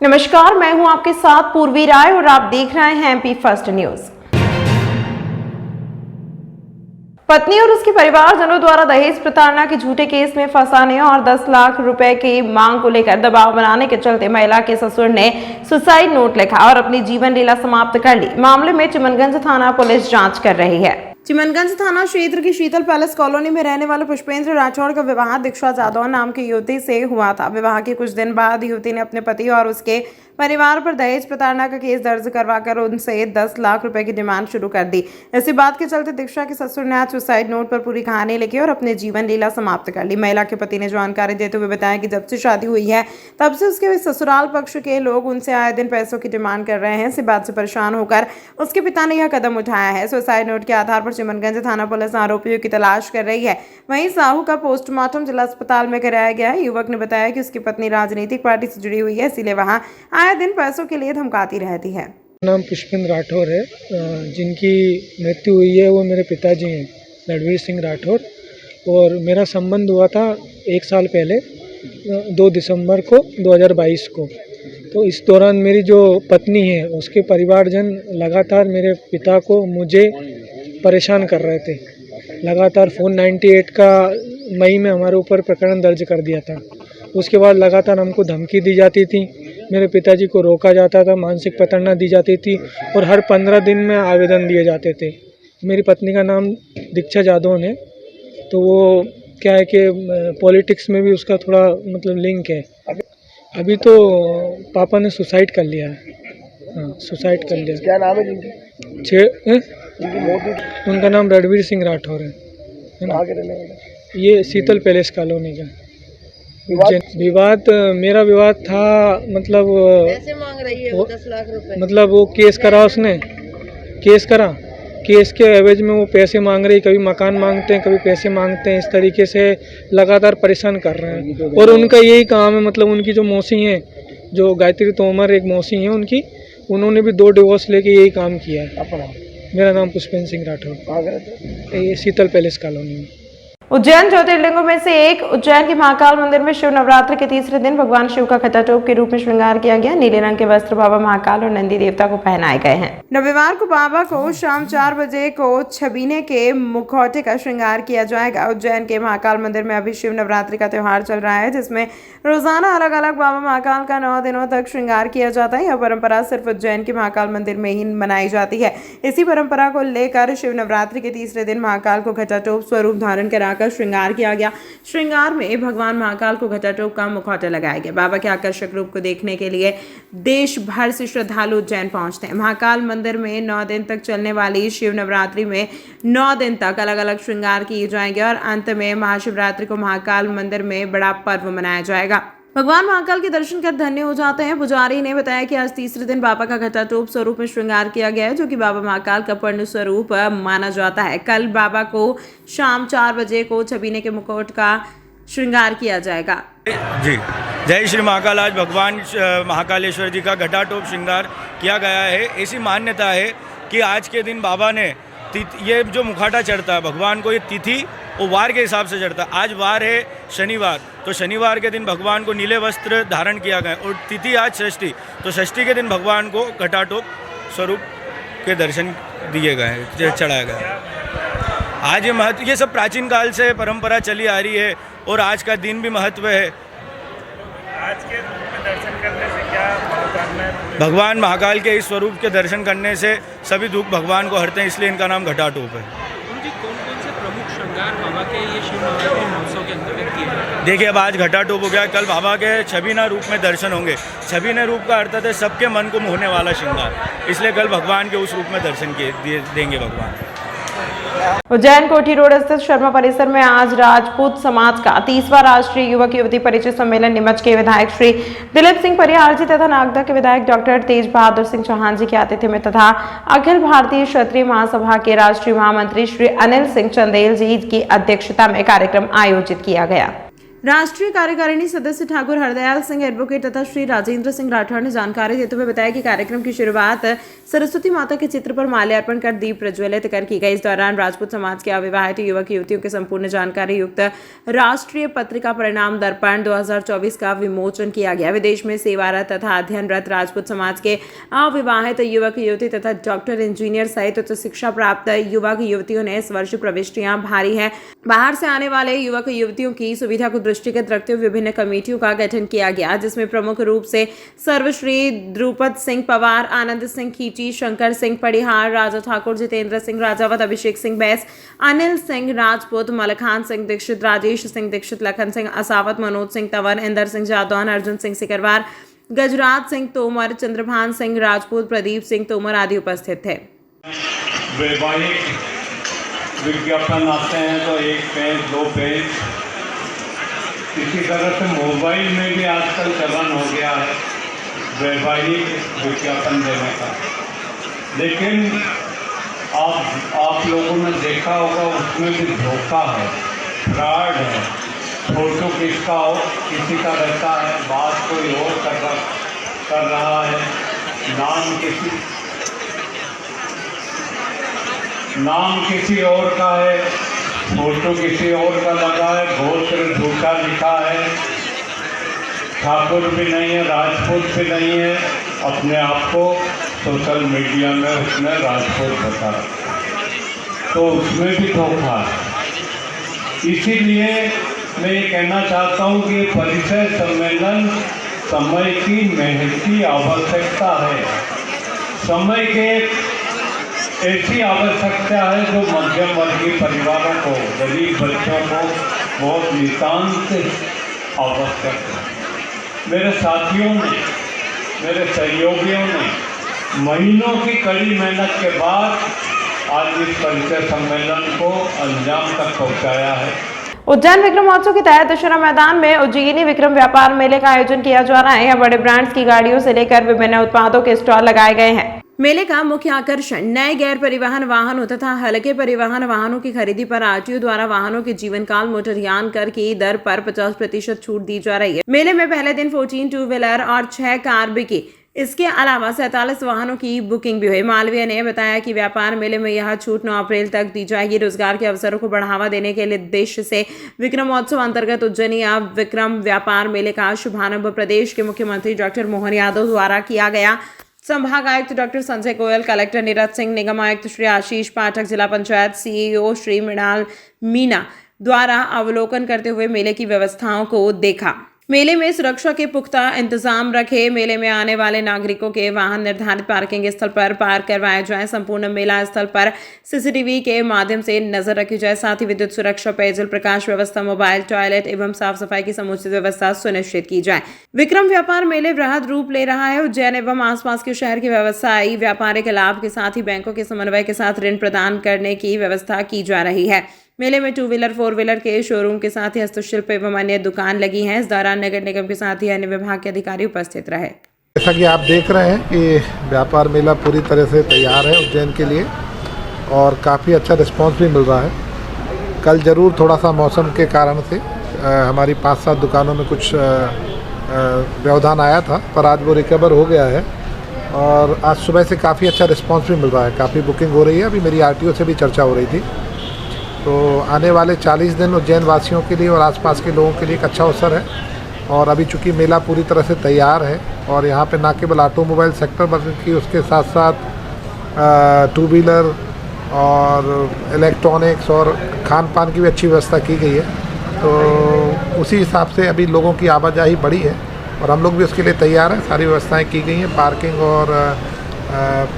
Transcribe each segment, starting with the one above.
नमस्कार, मैं हूं आपके साथ पूर्वी राय और आप देख रहे हैं एमपी फर्स्ट न्यूज। पत्नी और उसके परिवारजनों द्वारा दहेज प्रताड़ना के झूठे केस में फंसाने और 10 लाख रुपए की मांग को लेकर दबाव बनाने के चलते महिला के ससुर ने सुसाइड नोट लिखा और अपनी जीवन लीला समाप्त कर ली। मामले में चिमनगंज थाना पुलिस जांच कर रही है। चिमनगंज थाना क्षेत्र की शीतल पैलेस कॉलोनी में रहने वाले पुष्पेंद्र राठौड़ का विवाह दीक्षा जादव नाम की युवती से हुआ था। विवाह के कुछ दिन बाद युवती ने अपने पति और उसके परिवार पर दहेज प्रताड़ना का केस दर्ज करवाकर उनसे 10 लाख रुपए की डिमांड शुरू कर दी। इसी बात के चलते दीक्षा के ससुर ने आज सुसाइड नोट पर पूरी कहानी लिखी और अपने जीवन लीला समाप्त कर ली। महिला के पति ने जानकारी देते हुए बताया कि जब से शादी हुई है तब से उसके ससुराल पक्ष के लोग उनसे आए दिन पैसों की डिमांड कर रहे हैं। इसी बात से परेशान होकर उसके पिता ने यह कदम उठाया है। सुसाइड नोट के आधार पर चिमनगंज थाना पुलिस आरोपियों की तलाश कर रही है। वहीं साहू का पोस्टमार्टम जिला अस्पताल में कराया गया है। युवक ने बताया कि उसकी पत्नी राजनीतिक पार्टी से जुड़ी हुई है, इसीलिए वहां आए दिन पैसों के लिए धमकाती रहती है। नाम पुष्पेंद्र राठौर है। जिनकी मृत्यु हुई है वो मेरे पिताजी हैं, रणवीर सिंह राठौर। और मेरा संबंध हुआ था 1 साल पहले 2 दिसंबर को 2022 को। तो इस दौरान मेरी जो पत्नी है उसके परिवारजन लगातार मेरे पिता को मुझे परेशान कर रहे थे। लगातार फ़ोन 98 का मई में हमारे ऊपर प्रकरण दर्ज कर दिया था। उसके बाद लगातार हमको धमकी दी जाती थी, मेरे पिताजी को रोका जाता था, मानसिक प्रताड़ना दी जाती थी और हर 15 दिन में आवेदन दिए जाते थे। मेरी पत्नी का नाम दीक्षा जादव है। तो वो क्या है कि पॉलिटिक्स में भी उसका थोड़ा मतलब लिंक है। अभी तो पापा ने सुसाइड कर लिया है। हाँ, सुसाइड कर लिया। क्या नाम है जिनकी उनका नाम रणवीर सिंह राठौर है ना। ये शीतल पैलेस कॉलोनी का विवाद मेरा विवाद था। मतलब पैसे मांग रही है वो 10 लाख रुपए। मतलब वो केस करा, उसने केस करा, केस के एवज में वो पैसे मांग रही, कभी मकान मांगते हैं, कभी पैसे मांगते हैं। इस तरीके से लगातार परेशान कर रहे हैं। और उनका यही काम है, मतलब उनकी जो मौसी हैं, जो गायत्री तोमर एक मौसी हैं उनकी, उन्होंने भी 2 डिवोर्स लेके यही काम किया है। मेरा नाम पुष्पेंद्र सिंह राठौर, ये शीतल पैलेस कॉलोनी में। उज्जैन ज्योतिर्लिंगों में से एक उज्जैन के महाकाल मंदिर में शिव नवरात्र के तीसरे दिन भगवान शिव का घटाटोप के रूप में श्रृंगार किया गया। नीले रंग के वस्त्र बाबा महाकाल और नंदी देवता को पहनाए गए हैं। रविवार को बाबा को शाम 4 बजे को छबीने के मुखौटे का श्रृंगार किया जाएगा। उज्जैन के महाकाल मंदिर में अभी शिव नवरात्रि का त्योहार चल रहा है, जिसमें रोजाना अलग अलग बाबा महाकाल का 9 दिनों तक श्रृंगार किया जाता है। यह परंपरा सिर्फ उज्जैन के महाकाल मंदिर में ही मनाई जाती है। इसी परंपरा को लेकर शिव नवरात्रि के तीसरे दिन महाकाल को घटाटोप स्वरूप धारण कराकर श्रृंगार किया गया। श्रृंगार में भगवान महाकाल को घटाटोप का मुखौटा लगाया गया। बाबा के आकर्षक रूप को देखने के लिए देश भर से श्रद्धालु उज्जैन पहुंचते हैं। महाकाल मंदिर में 9 दिन तक चलने वाली शिव नवरात्रि में 9 दिन तक अलग अलग श्रृंगार किए जाएंगे और अंत में महाशिवरात्रि को महाकाल मंदिर में बड़ा पर्व मनाया जाएगा। भगवान महाकाल के दर्शन कर धन्य हो जाते हैं। पुजारी ने बताया कि आज तीसरे दिन बाबा का घटाटोप स्वरूप में श्रृंगार किया गया है, जो कि बाबा महाकाल का पूर्ण स्वरूप माना जाता है। कल बाबा को शाम 4 बजे को छबीने के मुकुट का श्रृंगार किया जाएगा। जी, जय श्री महाकाल। आज भगवान महाकालेश्वर जी का घटाटोप श्रृंगार किया गया है। ऐसी मान्यता है कि आज के दिन बाबा ने ये जो मुखौटा चढ़ता है भगवान को, ये तिथि और वार के हिसाब से चढ़ता है। आज वार है शनिवार, तो शनिवार के दिन भगवान को नीले वस्त्र धारण किया गया और तिथि आज षष्ठी, तो षष्ठी के दिन भगवान को घटाटोप स्वरूप के दर्शन दिए गए, चढ़ाया गया। आज ये महत्व, ये सब प्राचीन काल से परंपरा चली आ रही है और आज का दिन भी महत्व है। आज के दर्शन करने से क्या भगवान महाकाल के इस स्वरूप के दर्शन करने से सभी दुख भगवान को हरते हैं, इसलिए इनका नाम घटाटोप है। कौन-कौन से प्रमुख श्रृंगार बाबा के ये शिव नवरात्रि महोत्सव के अंतर्गत किए हैं? देखिए, अब आज घटाटोप हो गया, कल बाबा के छबीना रूप में दर्शन होंगे। छबीना रूप का अर्थ है सबके मन को मोहने वाला श्रृंगार, इसलिए कल भगवान के उस रूप में दर्शन देंगे भगवान। उज्जैन कोठी रोड स्थित शर्मा परिसर में आज राजपूत समाज का 30वां राष्ट्रीय युवक युवती परिचय सम्मेलन नीमच के विधायक श्री दिलीप सिंह परिहार जी तथा नागदा के विधायक डॉक्टर तेज बहादुर सिंह चौहान जी के आतिथ्य में तथा अखिल भारतीय क्षत्रिय महासभा के राष्ट्रीय महामंत्री श्री अनिल सिंह चंदेल जी की अध्यक्षता में कार्यक्रम आयोजित किया गया। राष्ट्रीय कार्यकारिणी सदस्य ठाकुर हरदयाल सिंह एडवोकेट तथा श्री राजेंद्र सिंह राठौर ने जानकारी देते हुए बताया कि कार्यक्रम की शुरुआत सरस्वती माता के चित्र पर माल्यार्पण कर दीप प्रज्वलित कर की गई। इस दौरान राजपूत समाज के अविवाहित युवक युवतियों के संपूर्ण जानकारी युक्त राष्ट्रीय पत्रिका परिणाम दर्पण 2024 का विमोचन किया गया। विदेश में सेवारत तथा अध्ययनरत राजपूत समाज के अविवाहित युवक युवती तथा डॉक्टर, इंजीनियर सहित उच्च शिक्षा प्राप्त युवक युवतियों ने इस वर्ष प्रविष्टियां भारी है। बाहर से आने वाले युवक युवतियों की सुविधा को दृष्टिगत रखते हुए विभिन्न कमेटियों का गठन किया गया, जिसमें प्रमुख रूप से सर्वश्री द्रुपद सिंह पवार, आनंद सिंह खींची, शंकर सिंह पड़िहार, राजा ठाकुर, जितेंद्र सिंह राजावत, अभिषेक सिंह बैस, अनिल सिंह राजपूत, मलखान सिंह दीक्षित, राजेश सिंह दीक्षित, लखन सिंह असावत, मनोज सिंह तंवर, इंदर सिंह जादौन, अर्जुन सिंह सिकरवार, गजराज सिंह तोमर, चंद्रभान सिंह राजपूत, प्रदीप सिंह तोमर आदि उपस्थित थे। वैवाहिक विज्ञापन आते हैं तो 1 पेज 2 पेज, इसी तरह से मोबाइल में भी आजकल चलन हो गया है वैवाहिक विज्ञापन देने का। लेकिन आप लोगों ने देखा होगा उसमें भी धोखा है, फ्रॉड है। फोटो किसी का रहता है, बात कोई और कर रहा है, नाम किसी और का है, फोटो किसी और का लगा है, गोत्र झूठा लिखा है, ठाकुर भी नहीं है, राजपूत भी नहीं है, अपने आप को सोशल मीडिया में उसने राजपूत बता, तो उसमें भी धोखा है। इसीलिए मैं ये कहना चाहता हूँ कि परिचय सम्मेलन समय की मेहनत की आवश्यकता है। समय के ऐसी आवश्यकता है जो मध्यम वर्गीय परिवारों को, गरीब बच्चों को बहुत नितांत आवश्यक है। मेरे साथियों ने, मेरे सहयोगियों ने महीनों की कड़ी मेहनत के बाद आज इस परिचय सम्मेलन को अंजाम तक पहुंचाया है। उज्जैन विक्रम महोत्सव के तहत दशहरा मैदान में उज्जैनी विक्रम व्यापार मेले का आयोजन किया जा रहा है। यहाँ बड़े ब्रांड्स की गाड़ियों से लेकर विभिन्न उत्पादों के स्टॉल लगाए गए हैं। मेले का मुख्य आकर्षण नए गैर परिवहन वाहनों तथा हल्के परिवहन वाहनों की खरीदी पर आरटीओ द्वारा वाहनों के जीवन काल मोटरयान कर की दर पर 50% छूट दी जा रही है। मेले में पहले दिन 14 टू व्हीलर और 6 कार बिकी। इसके अलावा 47 वाहनों की बुकिंग भी हुई। मालवीय ने बताया कि व्यापार मेले में यह छूट 9 अप्रैल तक दी जाएगी। रोजगार के अवसरों को बढ़ावा देने के उद्देश्य से विक्रम महोत्सव अंतर्गत उज्जैनी विक्रम व्यापार मेले का शुभारंभ प्रदेश के मुख्यमंत्री डॉक्टर मोहन यादव द्वारा किया गया। संभाग आयुक्त डॉक्टर संजय गोयल, कलेक्टर नीरज सिंह, निगम आयुक्त श्री आशीष पाठक, जिला पंचायत सीईओ श्री मृणाल मीना द्वारा अवलोकन करते हुए मेले की व्यवस्थाओं को देखा। मेले में सुरक्षा के पुख्ता इंतजाम रखे। मेले में आने वाले नागरिकों के वाहन निर्धारित पार्किंग स्थल पर पार्क करवाए जाएं। संपूर्ण मेला स्थल पर सीसीटीवी के माध्यम से नजर रखी जाए। साथ ही विद्युत सुरक्षा, पेयजल, प्रकाश व्यवस्था, मोबाइल, टॉयलेट एवं साफ सफाई की समुचित व्यवस्था सुनिश्चित की जाए। विक्रम व्यापार मेले वृहद रूप ले रहा है। उज्जैन एवं आसपास के शहर के व्यवसायी व्यापारिक लाभ के साथ ही बैंकों के समन्वय के साथ ऋण प्रदान करने की व्यवस्था की जा रही है। मेले में 2 व्हीलर 4 व्हीलर के शोरूम के साथ ही हस्तशिल्प एवं अन्य दुकान लगी हैं। इस दौरान नगर निगम के साथ ही अन्य विभाग के अधिकारी उपस्थित रहे। जैसा कि आप देख रहे हैं कि व्यापार मेला पूरी तरह से तैयार है उज्जैन के लिए और काफ़ी अच्छा रिस्पांस भी मिल रहा है। कल ज़रूर थोड़ा सा मौसम के कारण से हमारी 5-7 दुकानों में कुछ व्यवधान आया था, पर आज वो रिकवर हो गया है और आज सुबह से काफ़ी अच्छा रिस्पांस भी मिल रहा है। काफ़ी बुकिंग हो रही है। अभी मेरी आरटीओ से भी चर्चा हो रही थी, तो आने वाले 40 दिन उज्जैन वासियों के लिए और आसपास के लोगों के लिए एक अच्छा अवसर है। और अभी चूँकि मेला पूरी तरह से तैयार है और यहाँ पे ना केवल ऑटोमोबाइल सेक्टर बल्कि उसके साथ साथ 2 व्हीलर और इलेक्ट्रॉनिक्स और खान पान की भी अच्छी व्यवस्था की गई है। तो उसी हिसाब से अभी लोगों की आवाजाही बढ़ी है और हम लोग भी उसके लिए तैयार हैं। सारी व्यवस्थाएँ की गई हैं। पार्किंग और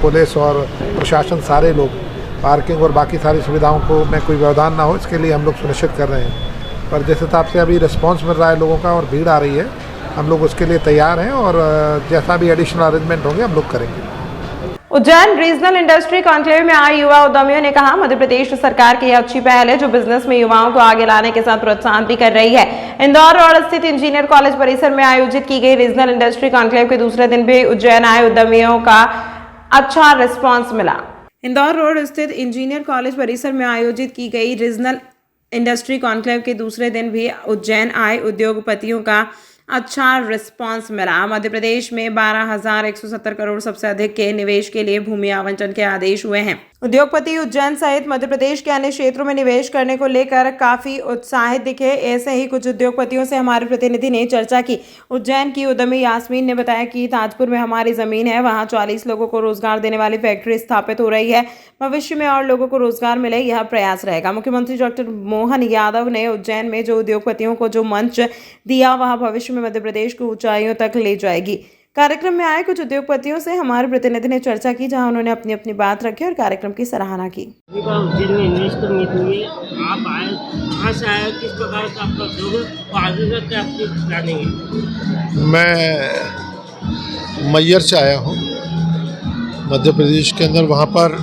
पुलिस और प्रशासन, सारे लोग पार्किंग और बाकी सारी सुविधाओं को में कोई व्यवधान ना हो, इसके लिए हम लोग सुनिश्चित कर रहे हैं। पर जिस हिसाब से अभी रिस्पांस मिल रहा है लोगों का और भीड़ आ रही है, हम लोग उसके लिए तैयार हैं और जैसा भी एडिशनल अरेंजमेंट होंगे हम लोग करेंगे। उज्जैन रीजनल इंडस्ट्री कॉन्क्लेव में आए युवा उद्यमियों ने कहा, मध्य प्रदेश सरकार की यह अच्छी पहल है जो बिजनेस में युवाओं को आगे लाने के साथ प्रोत्साहन भी कर रही है। इंदौर रोड स्थित इंजीनियर कॉलेज परिसर में आयोजित की गई रीजनल इंडस्ट्री कॉन्क्लेव के दूसरे दिन भी उज्जैन आए उद्यमियों का अच्छा रिस्पॉन्स मिला। इंदौर रोड स्थित इंजीनियर कॉलेज परिसर में आयोजित की गई रीजनल इंडस्ट्री कॉन्क्लेव के दूसरे दिन भी उज्जैन आए उद्योगपतियों का अच्छा रिस्पांस मिला। मध्य प्रदेश में 12,170 करोड़ सबसे अधिक के निवेश के लिए भूमि आवंटन के आदेश हुए हैं। उद्योगपति उज्जैन सहित मध्य प्रदेश के अन्य क्षेत्रों में निवेश करने को लेकर काफी उत्साहित दिखे। ऐसे ही कुछ उद्योगपतियों से हमारे प्रतिनिधि ने चर्चा की। उज्जैन की उद्यमी यास्मीन ने बताया कि ताजपुर में हमारी जमीन है, वहां 40 लोगों को रोजगार देने वाली फैक्ट्री स्थापित हो रही है। भविष्य में और लोगों को रोजगार मिले, यह प्रयास रहेगा। मुख्यमंत्री डॉक्टर मोहन यादव ने उज्जैन में जो उद्योगपतियों को जो मंच दिया, वह भविष्य में मध्य प्रदेश को ऊंचाइयों तक ले जाएगी। कार्यक्रम में आए कुछ उद्योगपतियों से हमारे प्रतिनिधि ने चर्चा की, जहां उन्होंने अपनी अपनी बात रखी और कार्यक्रम की सराहना की। उज्जैन में इन्वेस्टर मीट हुई है, आप आए, कहाँ से आए, किस प्रकार से आपका उद्योग और आगे का क्या आपकी प्लानिंग है? मैं मैयर से आया हूँ मध्य प्रदेश के अंदर। वहाँ पर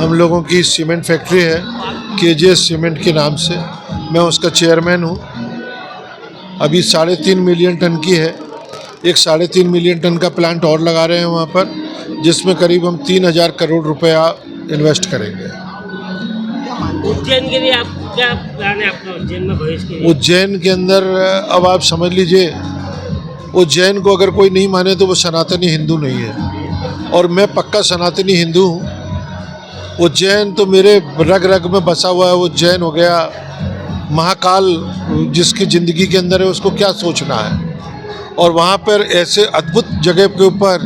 हम लोगों की सीमेंट फैक्ट्री है, KGS सीमेंट के नाम से। मैं उसका चेयरमैन हूँ। अभी 3.5 मिलियन टन की है। एक 3.5 मिलियन टन का प्लांट और लगा रहे हैं वहाँ पर, जिसमें करीब हम 3,000 करोड़ रुपया इन्वेस्ट करेंगे। उज्जैन के लिए आप क्या प्लान है आपका उज्जैन में भविष्य के लिए? उज्जैन के अंदर अब आप समझ लीजिए, उज्जैन को अगर कोई नहीं माने तो वो सनातनी हिंदू नहीं है, और मैं पक्का सनातनी हिंदू हूँ। उज्जैन तो मेरे रग रग में बसा हुआ है। उज्जैन हो गया महाकाल, जिसकी ज़िंदगी के अंदर है उसको क्या सोचना है। और वहाँ पर ऐसे अद्भुत जगह के ऊपर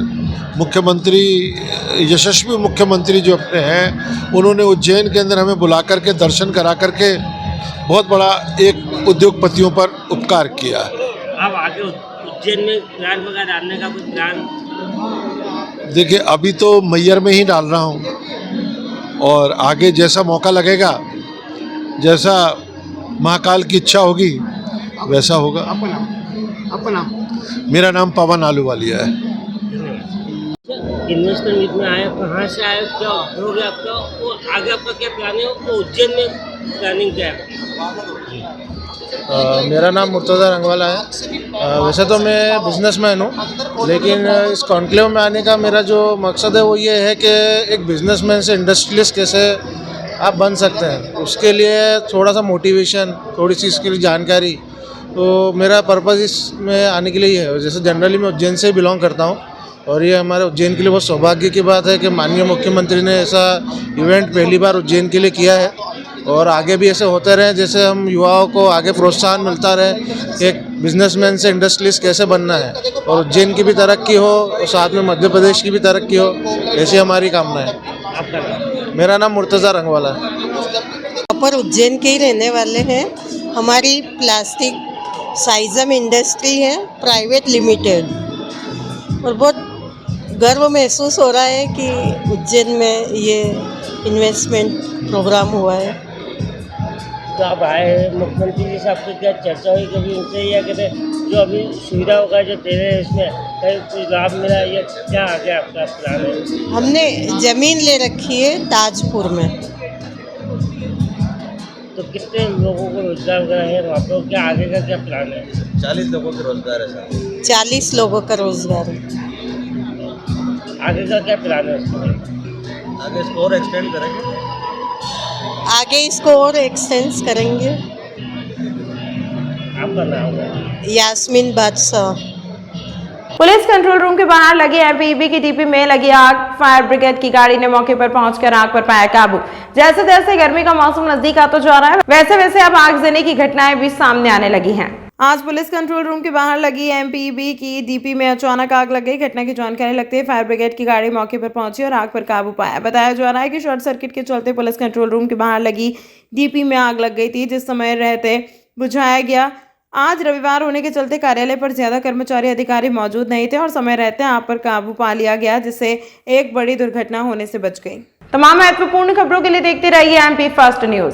मुख्यमंत्री, यशस्वी मुख्यमंत्री जो अपने हैं, उन्होंने उज्जैन के अंदर हमें बुला करके दर्शन करा करके बहुत बड़ा एक उद्योगपतियों पर उपकार किया। अब आगे उज्जैन में प्लान वगैरह डालने का कोई प्लान? देखिए, अभी तो मैयर में ही डाल रहा हूँ, और आगे जैसा मौका लगेगा, जैसा महाकाल की इच्छा होगी, वैसा होगा। अपना मेरा नाम पवन आलूवालिया है। इन्वेस्टर मीट में आए, कहाँ से आए, क्या उद्योग है आपका, और आगे आपका क्या प्लान है, वो उज्जैन में प्लानिंग क्या है? मेरा नाम मुर्तज़ा रंगवाला है। वैसे तो मैं बिजनेसमैन हूँ, लेकिन इस कॉन्क्लेव में आने का मेरा जो मकसद है वो ये है कि एक बिजनेसमैन से इंडस्ट्रियलिस्ट कैसे आप बन सकते हैं, उसके लिए थोड़ा सा मोटिवेशन, थोड़ी सी इसके लिए जानकारी। तो मेरा पर्पज़ इसमें आने के लिए है। जैसे जनरली मैं उज्जैन से बिलोंग करता हूँ, और ये हमारे उज्जैन के लिए बहुत सौभाग्य की बात है कि माननीय मुख्यमंत्री ने ऐसा इवेंट पहली बार उज्जैन के लिए किया है, और आगे भी ऐसे होते रहे। जैसे हम युवाओं को आगे प्रोत्साहन मिलता रहे, एक बिजनेसमैन से इंडस्ट्रियलिस्ट कैसे बनना है, और उज्जैन की भी तरक्की हो और साथ में मध्य प्रदेश की भी तरक्की हो, ऐसी हमारी कामना है। आपका नाम? मेरा नाम मुर्तज़ा रंगवाला है। पर उज्जैन के ही रहने वाले हैं। हमारी प्लास्टिक साइजम इंडस्ट्री है प्राइवेट लिमिटेड, और बहुत गर्व महसूस हो रहा है कि उज्जैन में ये इन्वेस्टमेंट प्रोग्राम हुआ है। तो आप आए हैं, मुख्यमंत्री जी से आपकी क्या चर्चा हुई कभी उनसे, या कहते जो अभी सुविधा होगा जो दे रहे हैं इसमें कहीं कुछ लाभ मिला, या क्या आगे आपका प्लान है? हमने ज़मीन ले रखी है ताजपुर में। तो कितने लोगों को रोजगार वगैरह है वहाँ पर, क्या आगे का क्या प्लान है? 40 लोगों के रोजगार है सर। 40 लोगों का रोजगार है। आगे का क्या प्लान है उसमें? आगे इसको और एक्सटेंड करेंगे। आगे इसको और एक्सटेंड करेंगे। आपका नाम है? यास्मीन बादशाह। पुलिस कंट्रोल रूम के बाहर लगी एमपीईबी की डीपी में लगी आग। फायर ब्रिगेड की गाड़ी ने मौके पर पहुंचकर आग पर पाया काबू। जैसे जैसे गर्मी का मौसम नजदीक आता जा रहा है, वैसे वैसे अब आगजनी की घटनाएं भी सामने आने लगी हैं। आज पुलिस कंट्रोल रूम के बाहर लगी एमपीईबी की डीपी में अचानक आग लग गई। घटना की जानकारी लगते ही फायर ब्रिगेड की गाड़ी मौके पर पहुंची और आग पर काबू पाया। बताया जा रहा है कि शॉर्ट सर्किट के चलते पुलिस कंट्रोल रूम के बाहर लगी डीपी में आग लग गई थी, जिस समय रहते बुझाया गया। आज रविवार होने के चलते कार्यालय पर ज्यादा कर्मचारी अधिकारी मौजूद नहीं थे और समय रहते आग पर काबू पा लिया गया, जिससे एक बड़ी दुर्घटना होने से बच गई। तमाम महत्वपूर्ण खबरों के लिए देखते रहिए MP फर्स्ट न्यूज।